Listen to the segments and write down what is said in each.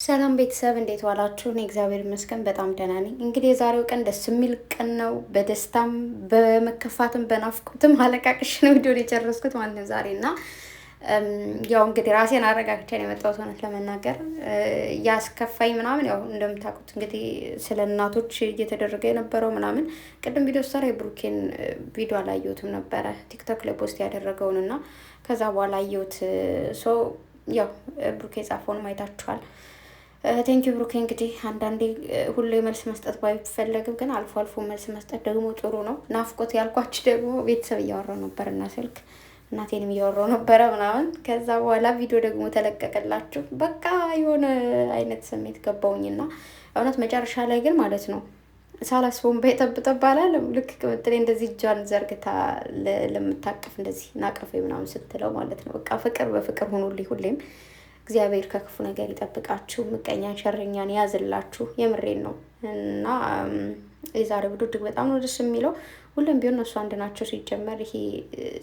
ሰላም ቤተሰብ እንዴት ዋላችሁ? እኔ እግዚአብሔር ይመስገን በጣም ደህና ነኝ። እንግዲህ የዛሬው ቀን ደስ የሚል ቀን ነው። በደስታም በመከፋትም በናፍቆትም አለቃቅሽ ነው ቪዲዮ የጨረስኩት ማለት ነው ዛሬ እና ያው እንግዲህ ራሴን አረጋግቼ ነው የመጣሁት። እውነት ለመናገር ያስከፋኝ ምናምን ያው እንደምታውቁት እንግዲህ ስለ እናቶች እየተደረገ የነበረው ምናምን ቅድም ቪዲዮ ሰራ የብሩኬን ቪዲዮ አላየሁትም ነበረ ቲክቶክ ላይ ፖስት ያደረገውን እና ከዛ በኋላ አየሁት። ያው ብሩኬ ጻፈውን ማየታችኋል። ቴንኪው ብሩኬ። እንግዲህ አንዳንዴ ሁሌ መልስ መስጠት ባይፈለግም ግን አልፎ አልፎ መልስ መስጠት ደግሞ ጥሩ ነው። ናፍቆት ያልኳችሁ ደግሞ ቤተሰብ እያወራሁ ነበር እና ስልክ እናቴንም እያወራሁ ነበረ ምናምን። ከዛ በኋላ ቪዲዮ ደግሞ ተለቀቀላችሁ። በቃ የሆነ አይነት ስሜት ገባውኝና እውነት መጨረሻ ላይ ግን ማለት ነው ሳላስበውም በጠብጠብ አላለም። ልክ ቅምጥሌ እንደዚህ እጇን ዘርግታ ለምታቀፍ እንደዚህ ናቀፌ ምናምን ስትለው ማለት ነው በቃ ፍቅር በፍቅር ሆኖልኝ ሁሌም እግዚአብሔር ከክፉ ነገር ይጠብቃችሁ፣ ምቀኛን ሸረኛን ያዝላችሁ። የምሬን ነው እና የዛሬው ቪዲዮ እጅግ በጣም ነው ደስ የሚለው። ሁሉም ቢሆን እነሱ አንድ ናቸው። ሲጀመር ይሄ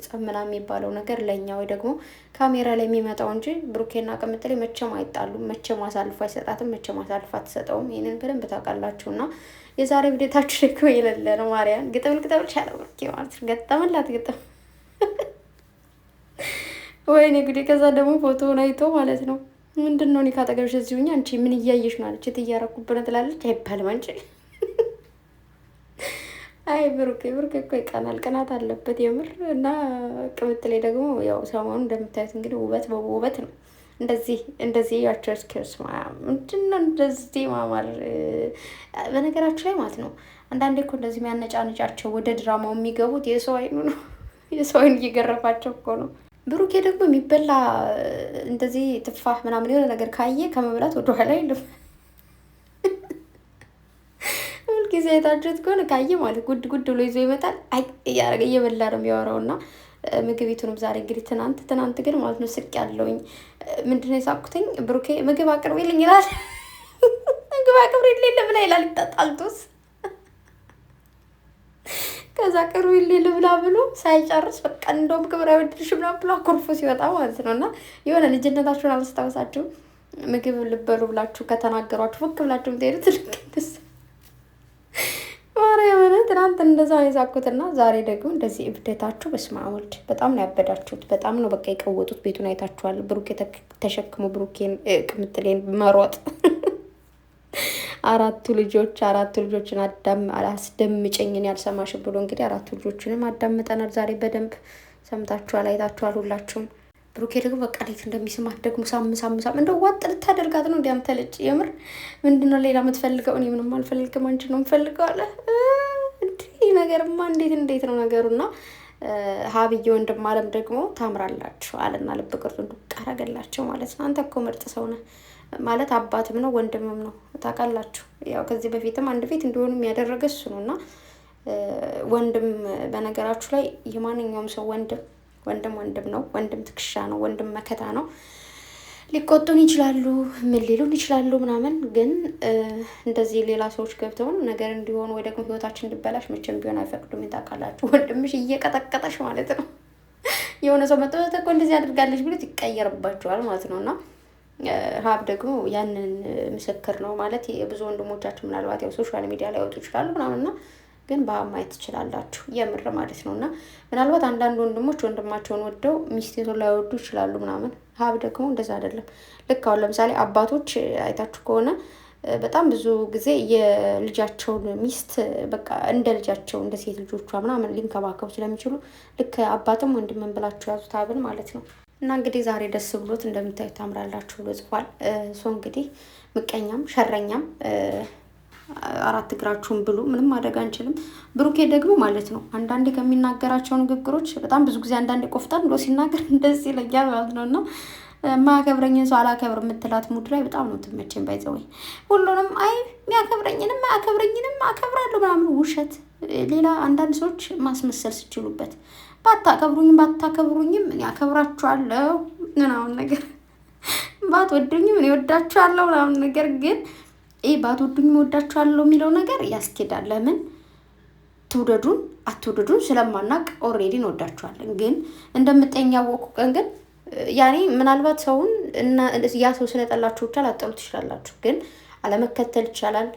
ጸምና የሚባለው ነገር ለእኛ ወይ ደግሞ ካሜራ ላይ የሚመጣው እንጂ ብሩኬና ቅምጥሌ መቼም አይጣሉም፣ መቼም አሳልፎ አይሰጣትም፣ መቼም አሳልፎ አትሰጠውም። ይህንን በደንብ ታውቃላችሁ። እና የዛሬ ቪዲዮታችሁ ደግሞ የሌለ ነው። ማርያም ግጥም ቻለ ብሩኬ ማለት ነው። ገጠመላት ግጥም ወይኔ ጉዴ! ከዛ ደግሞ ፎቶውን አይቶ ማለት ነው ምንድን ነው እኔ ካጠገብሽ እዚሁ ሁኚ አንቺ ምን እያየሽ ነው አለች። እያረኩብን ትላለች አይባልም አንቺ። አይ ብሩኬ እኮ ይቀናል፣ ቅናት አለበት የምር። እና ቅምጥሌ ደግሞ ያው ሰሞኑን እንደምታዩት እንግዲህ ውበት በውበት ነው። እንደዚህ ያቸው እስኪርስ ምንድን ነው እንደዚህ ማማር። በነገራችሁ ላይ ማለት ነው አንዳንዴ እኮ እንደዚህ የሚያነጫንጫቸው ወደ ድራማው የሚገቡት የሰው አይኑ ነው። የሰው አይኑ እየገረፋቸው እኮ ነው። ብሩኬ ደግሞ የሚበላ እንደዚህ ትፋህ ምናምን የሆነ ነገር ካየ ከመብላት ወደኋላ የለም። ሁልጊዜ አይታችሁት ከሆነ ካየ ማለት ጉድ ብሎ ይዞ ይመጣል። አይ እያደረገ እየበላ ነው የሚያወራው። እና ምግቢቱንም ዛሬ እንግዲህ ትናንት ግን ማለት ነው ስቅ ያለውኝ ምንድነው የሳቅኩትኝ ብሩኬ ምግብ አቅርቤልኝ ይላል። ምግብ አቅርቤልኝ ለምን ይላል ይጣጣልቶስ ከዛ ቅሩ ይሌል ብላ ብሎ ሳይጨርስ በቃ እንደውም ክብር አይወድልሽም ብሎ አኮርፎ ሲወጣ ማለት ነው። እና የሆነ ልጅነታችሁን አላስታውሳችሁ ምግብ ልበሉ ብላችሁ ከተናገሯችሁ ፍክ ብላችሁ ምትሄዱት ልክንስ የሆነ ትናንት እንደዛ የዛኩትና ዛሬ ደግሞ እንደዚህ እብደታችሁ በስመ አብ ወልድ በጣም ነው ያበዳችሁት። በጣም ነው በቃ የቀወጡት። ቤቱን አይታችኋል። ብሩኬ ተሸክሞ ብሩኬን ቅምጥሌን መሮጥ አራቱ ልጆችን አስደምጨኝን ያልሰማሽ ብሎ እንግዲህ አራቱ ልጆችንም አዳምጠናል። ዛሬ በደንብ ሰምታችኋል፣ አይታችኋል ሁላችሁም። ብሩኬ ደግሞ በቃ እንዴት እንደሚስማት ደግሞ ሳም እንደው ዋጥ ልታደርጋት ነው እንዲያም ተለጭ። የምር ምንድነው ሌላ የምትፈልገው? እኔ ምንም አልፈልግም፣ አንቺ ነው የምፈልገው አለ። እንዲህ ነገርማ እንዴት ነው ነገሩና ሀብዬ ወንድም አለም ደግሞ ታምራላችሁ አለና ልብ ቅርጹ እንዱቃረገላቸው ማለት ነው። አንተ እኮ ምርጥ ሰው ነህ ማለት አባትም ነው ወንድምም ነው ታውቃላችሁ። ያው ከዚህ በፊትም አንድ ቤት እንዲሆኑ የሚያደረገ እሱ ነው። እና ወንድም በነገራችሁ ላይ የማንኛውም ሰው ወንድም ነው። ወንድም ትከሻ ነው። ወንድም መከታ ነው። ሊቆጡን ይችላሉ፣ ምን ሊሉን ይችላሉ ምናምን፣ ግን እንደዚህ ሌላ ሰዎች ገብተው ነገር እንዲሆኑ ወይ ደግሞ ህይወታችን እንዲበላሽ መቼም ቢሆን አይፈቅዱም። ታውቃላችሁ። ወንድምሽ እየቀጠቀጠሽ ማለት ነው የሆነ ሰው መጥቶ እኮ እንደዚህ አድርጋለች ብሎ ይቀየርባቸዋል ማለት ነው። እና ሀብ ደግሞ ያንን ምስክር ነው ማለት የብዙ ወንድሞቻችን ምናልባት ያው ሶሻል ሚዲያ ላይ ያወጡ ይችላሉ ምናምንና ግን በሀብ ማየት ትችላላችሁ የምር ማለት ነው። እና ምናልባት አንዳንድ ወንድሞች ወንድማቸውን ወደው ሚስቴቱን ላይ ወዱ ይችላሉ ምናምን። ሀብ ደግሞ እንደዛ አይደለም። ልክ አሁን ለምሳሌ አባቶች አይታችሁ ከሆነ በጣም ብዙ ጊዜ የልጃቸውን ሚስት በቃ እንደ ልጃቸው እንደ ሴት ልጆቿ ምናምን ሊንከባከቡ ስለሚችሉ ልክ አባትም ወንድምን ብላችሁ ያዙት ሀብን ማለት ነው። እና እንግዲህ ዛሬ ደስ ብሎት እንደምታዩት ታምራላችሁ ብሎ ጽፏል። እንግዲህ ምቀኛም ሸረኛም አራት እግራችሁን ብሉ፣ ምንም ማድረግ አንችልም። ብሩኬ ደግሞ ማለት ነው አንዳንዴ ከሚናገራቸው ንግግሮች በጣም ብዙ ጊዜ አንዳንዴ ቆፍጣን ብሎ ሲናገር እንደዚህ ይለያል ማለት ነው። እና ማያከብረኝን ሰው አላከብር የምትላት ሙድ ላይ በጣም ነው ትመቸኝ። ባይዘወይ ሁሉንም የሚያከብረኝንም አያከብረኝንም አከብራለሁ ምናምን ውሸት። ሌላ አንዳንድ ሰዎች ማስመሰል ሲችሉበት ባታከብሩኝም እኔ አከብራችኋለሁ ምናምን ነገር፣ ባትወዱኝም እኔ ወዳችኋለሁ ምናምን ነገር። ግን ባትወዱኝም ወዳችኋለሁ የሚለው ነገር ያስኬዳል። ለምን ትውደዱን አትውደዱን ስለማናቅ ኦልሬዲ እንወዳችኋለን። ግን እንደምጠኝ ያወቁ ቀን ግን ያኔ ምናልባት ሰውን እና ያ ሰው ስለጠላችሁ ብቻ ላጠሉ ትችላላችሁ፣ ግን አለመከተል ይቻላል።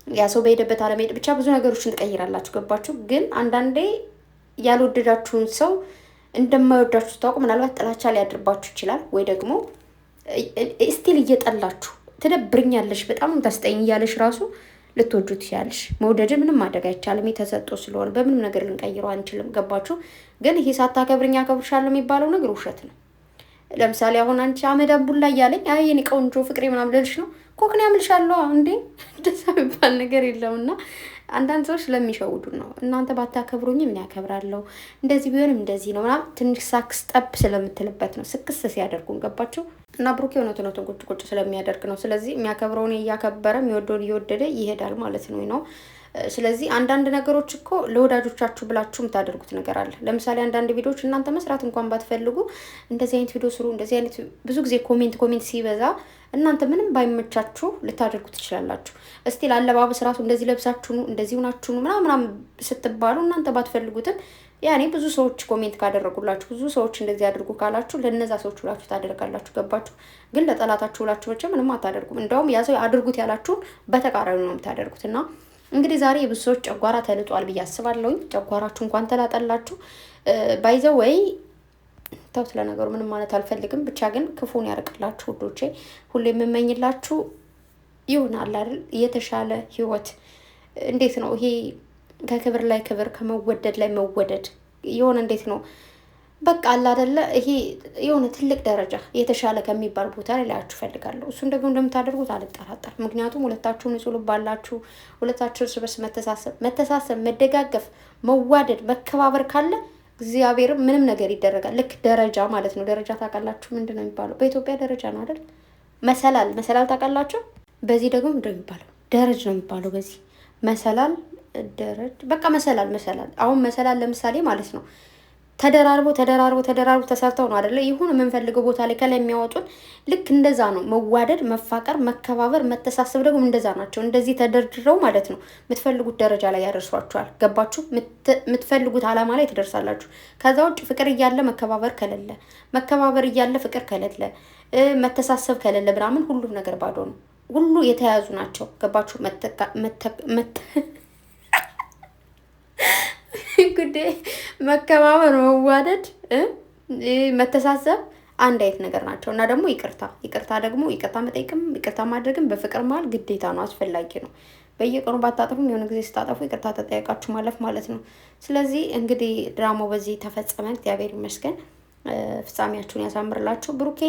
ያ ሰው በሄደበት አለመሄድ ብቻ ብዙ ነገሮችን ትቀይራላችሁ። ገባችሁ? ግን አንዳንዴ ያልወደዳችሁን ሰው እንደማይወዳችሁ ታውቁ ምናልባት ጥላቻ ሊያድርባችሁ ይችላል። ወይ ደግሞ ስቲል እየጠላችሁ ትደብርኛለሽ፣ በጣም ታስጠኝ እያለሽ ራሱ ልትወጁ ትችላለሽ። መውደድን ምንም ማድረግ አይቻልም፣ የተሰጦ ስለሆነ በምንም ነገር ልንቀይረው አንችልም። ገባችሁ? ግን ይሄ ሳታከብርኝ አከብርሻለሁ የሚባለው ነገር ውሸት ነው። ለምሳሌ አሁን አንቺ አመዳም ቡላ እያለኝ አይ የኔ ቆንጆ ፍቅሬ ምናምን ልልሽ ነው ኮክን ያምልሻለሁ እንዴ? እንደዛ የሚባል ነገር የለም። እና አንዳንድ ሰዎች ስለሚሸውዱ ነው። እናንተ ባታከብሩኝም እኔ ያከብራለሁ፣ እንደዚህ ቢሆንም እንደዚህ ነው ምናምን ትንሽ ሳክስ ጠብ ስለምትልበት ነው ስክስ ሲያደርጉን። ገባችሁ? እና ብሩኬ እውነቱን ቁጭ ቁጭ ስለሚያደርግ ነው። ስለዚህ የሚያከብረውን እያከበረ የሚወደውን እየወደደ ይሄዳል ማለት ነው። ስለዚህ አንዳንድ ነገሮች እኮ ለወዳጆቻችሁ ብላችሁ የምታደርጉት ነገር አለ። ለምሳሌ አንዳንድ ቪዲዮዎች እናንተ መስራት እንኳን ባትፈልጉ እንደዚህ አይነት ቪዲዮ ስሩ፣ እንደዚህ አይነት ብዙ ጊዜ ኮሜንት ሲበዛ እናንተ ምንም ባይመቻችሁ ልታደርጉ ትችላላችሁ። እስቲ ለአለባበስ ራሱ እንደዚህ ለብሳችሁ ነው እንደዚህ ሆናችሁ ነው ምናምን ስትባሉ እናንተ ባትፈልጉትም ያኔ ብዙ ሰዎች ኮሜንት ካደረጉላችሁ ብዙ ሰዎች እንደዚህ አድርጉ ካላችሁ ለነዛ ሰዎች ብላችሁ ታደርጋላችሁ። ገባችሁ? ግን ለጠላታችሁ ብላችሁ ብቻ ምንም አታደርጉም። እንደውም ያ ሰው አድርጉት ያላችሁን በተቃራኒ ነው የምታደርጉት። እና እንግዲህ ዛሬ የብዙ ሰዎች ጨጓራ ተልጧል ብዬ አስባለሁኝ። ጨጓራችሁ እንኳን ተላጠላችሁ ባይዘው ወይ ተውት። ለነገሩ ምንም ማለት አልፈልግም። ብቻ ግን ክፉን ያርቅላችሁ ውዶቼ። ሁሌ የምመኝላችሁ ይሆናል አይደል የተሻለ ህይወት። እንዴት ነው ይሄ ከክብር ላይ ክብር ከመወደድ ላይ መወደድ የሆነ እንዴት ነው በቃ አለ አይደለ ይሄ የሆነ ትልቅ ደረጃ የተሻለ ከሚባል ቦታ ላይ ላያችሁ ፈልጋለሁ። እሱን ደግሞ እንደምታደርጉት አልጠራጠር። ምክንያቱም ሁለታችሁ ንጹህ ልብ አላችሁ። ሁለታችሁ እርስ በርስ መተሳሰብ፣ መደጋገፍ፣ መዋደድ፣ መከባበር ካለ እግዚአብሔርም ምንም ነገር ይደረጋል። ልክ ደረጃ ማለት ነው። ደረጃ ታውቃላችሁ ምንድን ነው የሚባለው? በኢትዮጵያ ደረጃ ነው አይደል? መሰላል ታውቃላችሁ? በዚህ ደግሞ ምንድን ነው የሚባለው? ደረጃ ነው የሚባለው። በዚህ መሰላል ደረጃ በቃ መሰላል። አሁን መሰላል ለምሳሌ ማለት ነው ተደራርቦ ተሰርተው ነው አይደለ? ይሁን የምንፈልገው ቦታ ላይ ከላይ የሚያወጡን ልክ እንደዛ ነው። መዋደድ፣ መፋቀር፣ መከባበር፣ መተሳሰብ ደግሞ እንደዛ ናቸው። እንደዚህ ተደርድረው ማለት ነው የምትፈልጉት ደረጃ ላይ ያደርሷችኋል። ገባችሁ? የምትፈልጉት አላማ ላይ ትደርሳላችሁ። ከዛ ውጭ ፍቅር እያለ መከባበር ከሌለ፣ መከባበር እያለ ፍቅር ከሌለ፣ መተሳሰብ ከሌለ ምናምን ሁሉም ነገር ባዶ ነው። ሁሉ የተያያዙ ናቸው። ገባችሁ? ጉዳይ መከባበር፣ መዋደድ፣ መተሳሰብ አንድ አይነት ነገር ናቸው። እና ደግሞ ይቅርታ ደግሞ ይቅርታ መጠየቅም ይቅርታ ማድረግም በፍቅር መሀል ግዴታ ነው፣ አስፈላጊ ነው። በየቀኑ ባታጠፉም የሆነ ጊዜ ስታጠፉ ይቅርታ ተጠያቃችሁ ማለፍ ማለት ነው። ስለዚህ እንግዲህ ድራማው በዚህ ተፈጸመ። እግዚአብሔር ይመስገን። ፍጻሜያችሁን ያሳምርላችሁ። ብሩኬ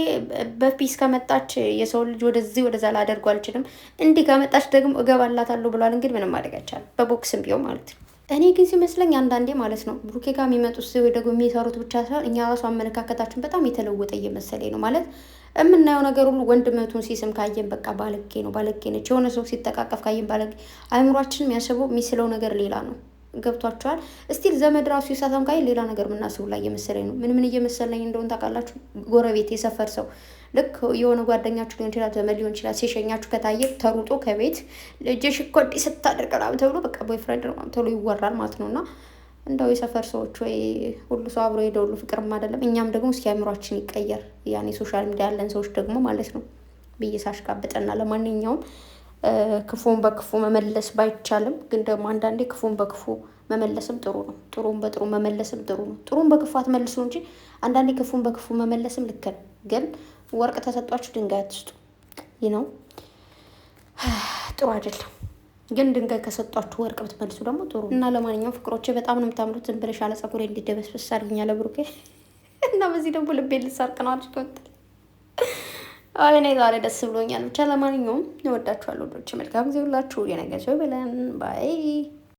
በፒስ ከመጣች የሰው ልጅ ወደዚህ ወደዛ ላደርጉ አልችልም፣ እንዲህ ከመጣች ደግሞ እገባላታለሁ ብሏል። እንግዲህ ምንም ማድረግ አይቻልም፣ በቦክስም ቢሆን ማለት ነው። እኔ ግን ሲመስለኝ አንዳንዴ ማለት ነው ብሩኬ ጋር የሚመጡት ወይ ደግሞ የሚሰሩት ብቻ ሳይሆን እኛ ራሱ አመለካከታችን በጣም የተለወጠ እየመሰለኝ ነው። ማለት የምናየው ነገር ሁሉ ወንድመቱን ሲስም ካየን በቃ ባለጌ ነች። የሆነ ሰው ሲጠቃቀፍ ካየን ባለጌ። አእምሯችን የሚያስበው የሚስለው ነገር ሌላ ነው። ገብቷቸዋል። እስቲል ዘመድ ራሱ ይሳሳም ካየን ሌላ ነገር የምናስቡ ላይ እየመሰለኝ ነው። ምን እየመሰለኝ እንደሆነ ታውቃላችሁ? ጎረቤት፣ የሰፈር ሰው ልክ የሆነ ጓደኛችሁ ሊሆን ይችላል፣ ዘመድ ሊሆን ይችላል። ሲሸኛችሁ ከታየ ተሩጦ ከቤት ልጅሽ እኮ እንዲህ ስታደርግ ምናምን ተብሎ በቃ ቦይፍሬንድ ነው ተብሎ ይወራል ማለት ነው። እና እንደው የሰፈር ሰዎች ወይ ሁሉ ሰው አብሮ ሄደ ሁሉ ፍቅርም አይደለም። እኛም ደግሞ እስኪ አእምሯችን ይቀየር። ያኔ ሶሻል ሚዲያ ያለን ሰዎች ደግሞ ማለት ነው ብዬ ሳሽቃብጠና ለማንኛውም ክፉን በክፉ መመለስ ባይቻልም ግን ደግሞ አንዳንዴ ክፉን በክፉ መመለስም ጥሩ ነው። ጥሩን በጥሩ መመለስም ጥሩ ነው። ጥሩን በክፉ አትመልሱ እንጂ አንዳንዴ ክፉን በክፉ መመለስም ልክ ነው። ግን ወርቅ ተሰጧችሁ ድንጋይ አትስጡ። ይህ ነው ጥሩ አይደለም። ግን ድንጋይ ከሰጧችሁ ወርቅ ብትመልሱ ደግሞ ጥሩ እና ለማንኛውም ፍቅሮቼ በጣም ነው የምታምሩት። ዝም ብለሽ አለ ጸጉሬ እንዲደበስብስ አድርጊኛል ብሩኬ እና በዚህ ደግሞ ልቤ ልሰርቅ ነው አድርጎት። አይ እኔ ዛሬ ደስ ብሎኛል። ብቻ ለማንኛውም እወዳችኋለሁ። መልካም ጊዜ ሁላችሁ። የነገ ሰው ይበለን። ባይ